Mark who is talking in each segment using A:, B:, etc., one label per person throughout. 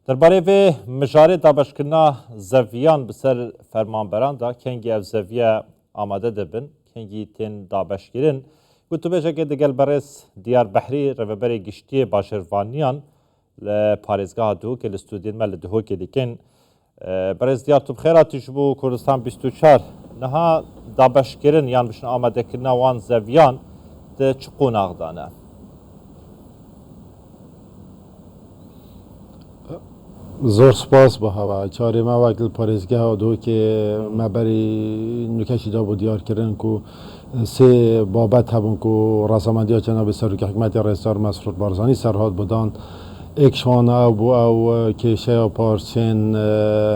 A: درباره و مجاری دابشکرنا زویان بسر فرمانبران دا کنگی اف زویه آماده دبن کنگی تین دابشکرین و تو بشه که دگل برس دیار بحری روبری گشتی باشروانیان لپارزگاه دو که لستودین مل دهو که دیکن برس دیار تو بخیراتی شبو کردستان 24 نها دابشکرین یان بشن آماده کرنا وان زویان ده چقون آغدانه
B: زور سپاس با هوا چاره ما وکیل پارزگاه دو که ما بری نکشی دا بود دیار کردن که سه بابت هبون که رسامندی ها جناب سروک حکمت رئیسدار مسعود بارزانی سرهاد بودن اکشوان او کشه پارچین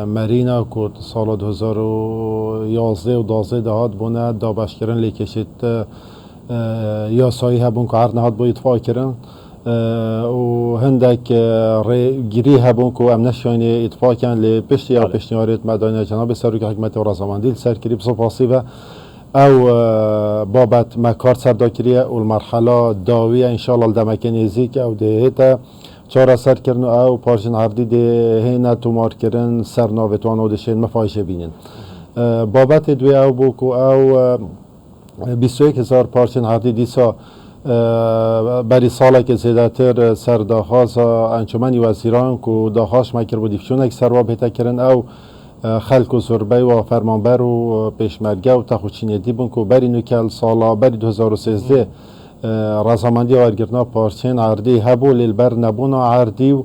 B: مرینا که سال 2011 و 12 دهات بونه دابش کردن لیکشید یا سایی هبون که هر نهاد با اتفاق کردن و هندک گیری هبون که ام نشانی اتفاق کن لی پشتی یا پشتیارت مدانی جناب سروک حکمت و رسامندی سرکری بسپاسی و او بابت مکار سرداکریه و المرحله داویه انشاءالله دمکه نزیک او دهیتا چاره سر کردن او پارچین عردی ده هینا تومار کردن سرناوتوان و دشین مفایشه بینن بابت دوی او بو که او 21,000 پارچین عردی دیسا بری ساله که زیادتر سر داخواست انجمن وزیران که داخواست مکر بودی چون یک سر وابطه کردن او خلق و زربه و فرمانبر و پیشمرگه و تخوچینه دیبون که بری نکل سالا بری 2013 رسامندی و ارگرنا پارچین عردی هبو لیلبر نبونا عردی و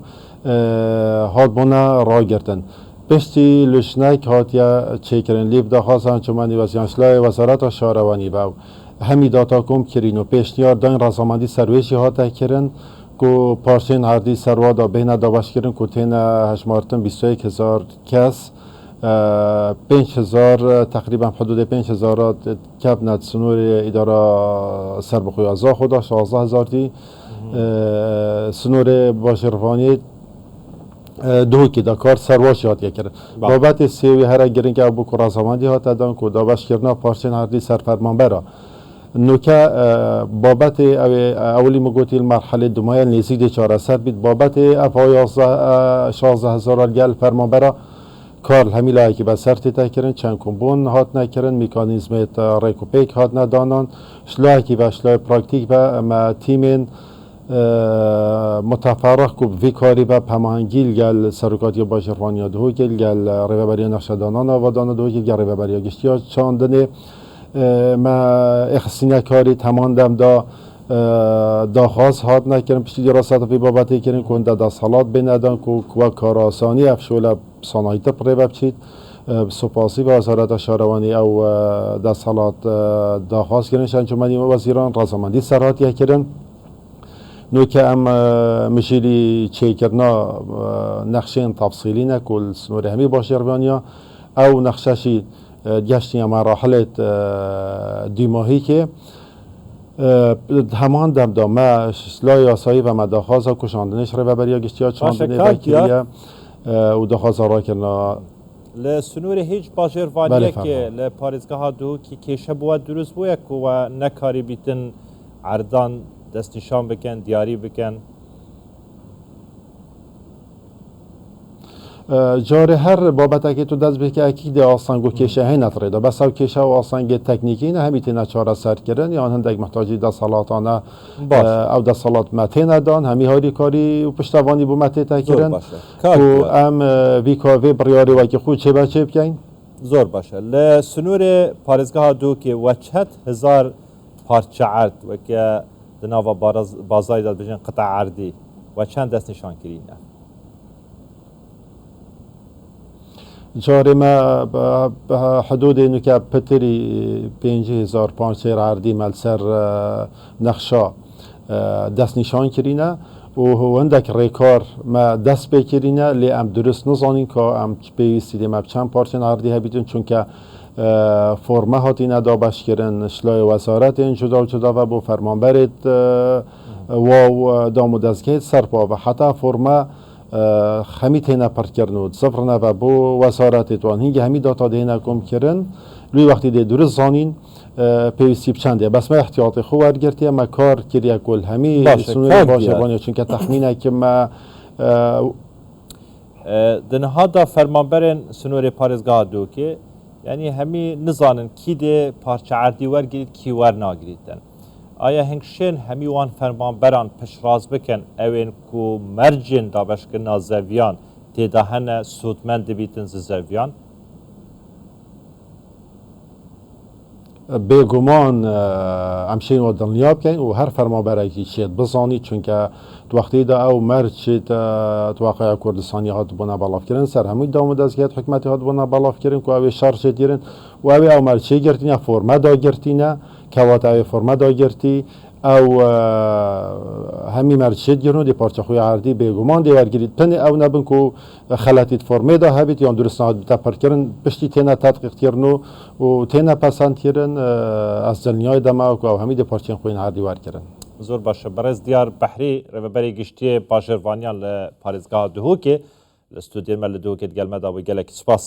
B: هاد بونا را گردن پشتی لشنک هاتیا چیکرن لیب داخواست انجمن وزیران شلای وزارت و شهروانی باو همی داتا کم کرین و پیشنیار داین رسامندی سرویشی ها کرن که پارچین عردی سروادا بین دابش کرن که تین هشمارتن 21,000 کس 5,000 تقریبا حدود 5,000 کبنت سنور اداره سربخوی ازا خدا 16,000 دی سنور باشروانی دو که دکار سرواشی هات کرد بابت سیوی هر گرین که ابو رسامندی هات دادن که دابش کرنا پارچین عردی سرفرمانبره نوکه بابت اولی مگوتی مرحله دومای نزدیک 4 سر بید بابت افای 16,000 گل فرمانبره کار همیلا که به سر تیتا کردن چند کمبون هات نکردن میکانیزم ریکوپیک هات ندانن شلای که و شلای پراکتیک و ما تیمین متفرق کو ویکاری و پمانگیل گل سرکاتی باشروانی دو گل ریوبری نقشدانان و دان دو گل ریوبری گشتیا چاندنه ما اخسینه کاری تماندم دا خاص هات نکردن پشتی دراسات فی بابتی کردن کنده دا سالات بندن که کاراسانی افشول صنایت پره بچید سپاسی و وزارت شهروانی او دا سالات دا خاص کردن شنجمنی وزیران رسامندی سرهاتی کردن نو که ام مشیری چه کرنا نقشه تفصیلی نکل سنوری همی باشروانیا او نقشهشی گشتی مراحل دیماهی که همان دم دامه لای آسایی و مداخاز کشاندنش رو بریا گشتی ها چاندنی بکریه و داخاز را کرنا
A: لسنور هیچ باشروانیه که لپارزگاه دو که کشه بود درست بوید که و نکاری بیتن عردان دست نشان بکن دیاری بکن
B: جاره هر بابت که تو دست بکی اکید آسانگو کشه هی نتریده بس او کشه و آسانگ تکنیکی نه همیتی نچاره سر کردن یا هندک محتاجی دا سالاتانه او دا سالات مته ندان همی هاری کاری و پشتوانی بو مته تکرن و ام وی بریاری وکی خود چه بچه بکن
A: زور باشه لسنور پارزگاه دو که وچهت 1000 پارچه عرد و که دناوا بازای داد بجن قطع عردی و چند دست نشان کرینه
B: جاری ما حدود اینو که پتری 5,000 پارچه عردی مل سر نقشا دست نشان کرینه و هندک ریکار ما دست بکرینه لی ام درست نزانین که ام پیوستی ما چند پارچه عردی هبیدون چون که فرمه هاتی ندابش کرن شلای وزارت این جدا و با فرمانبرت و دامو دزگیت سرپا و حتی فرمه همی تینا پرد کرنود صفر و با وزارت توان هنگی همی داتا دینا کم کرن روی وقتی دی درست زانین پیوستی بچنده بس ما احتیاط خوب ورگرتی اما کار کریا کل همی سنوی باشه بانیا چون که تخمینه که ما
A: دنها دا فرمانبرن سنوری پارێزگا دوکێ یعنی هەمی نزانن کی دێ پارچە عردی وەرگیت کی وەرناگریتن ئایا هەنگشێن هەمی وان فەرمانبەران پشتڕاز بکەن ئەوێن ku mercên dabeşkirina zeviyan têda hene sûdmend dibîtin ji zeviyan
B: بێگومان ئەم شین وە دڵنیا بکەین و هەر فەرمانبەرێکی چێت بزانی چونکە وەختیدا ئەو مەرچێت تواقعیا کوردستانی هاتبوونا بەڵافکردن سەر هەمووی داوم دەستگێت حکومەتی هاتبوونا بەڵافکردن و ئەوێ شارچێت دیرن و ئەوێ ئەو مەرچێ گرتینە فۆرمە داگرتینە کەواتە ئەوێ فۆرمە داگرتی ئەو هەمی مەرچێت گرن و دی پارچەخۆی عردی بێگومان دێوەرگریت پنێ ئەو نەبن و خەلەتیت فۆرمێدا هەبیت یان درستنات بتە پڕکردن پشتی تێنە تادقیقکردن و تێنە پەسەندکردن ئەس دڵنیای دەماوە ئەو هەمی دی پارچێن خۆین عردی وەرگرن
A: زۆر باشە بەڕێز دیار بەحری ڕێبەبەری گشتیە باژێڕوانیان لە پارێزگا دهۆکێ لە ستودیێمە لە دهۆکێت گەلمەدا بۆ گەلێکی سوپاس